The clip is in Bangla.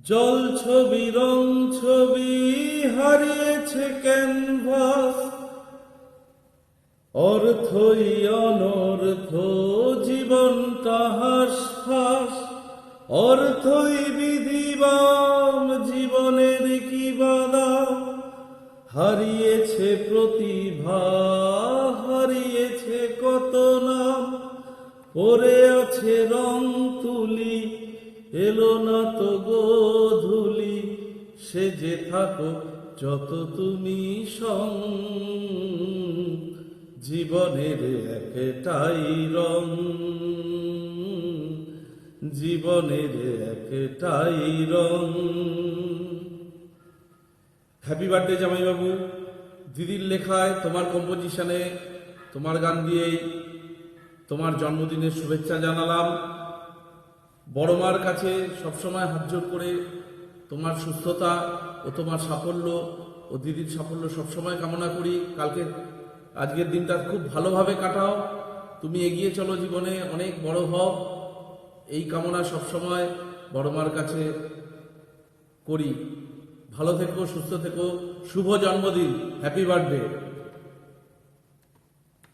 জল ছবি রং ছবি হারিয়েছে ক্যানভাস, অর্থই অনর্থ জীবনটা হাসফাস, অর্থই বিধিবাম জীবনের কি বাদাম। হারিয়েছে প্রতিভা, হারিয়েছে কত নাম, পড়ে আছে রং তুলি, এলো না তো গোধূলি। সেজে থাকো যত তুমি সং, জীবনের একটাই রং, জীবনের একটাই রং। হ্যাপি বার্থডে জামাইবাবু। দিদির লেখায়, তোমার কম্পোজিশনে, তোমার গান দিয়েই তোমার জন্মদিনের শুভেচ্ছা জানালাম। বড় মার কাছে সবসময় হাত জোর করে তোমার সুস্থতা ও তোমার সাফল্য ও দিদির সাফল্য সবসময় কামনা করি। আজকের দিনটা খুব ভালোভাবে কাটাও, তুমি এগিয়ে চলো জীবনে, অনেক বড় হও, এই কামনা সবসময় বড় মার কাছে করি। ভালো থেকো, সুস্থ থেকো, শুভ জন্মদিন, হ্যাপি বার্থডে।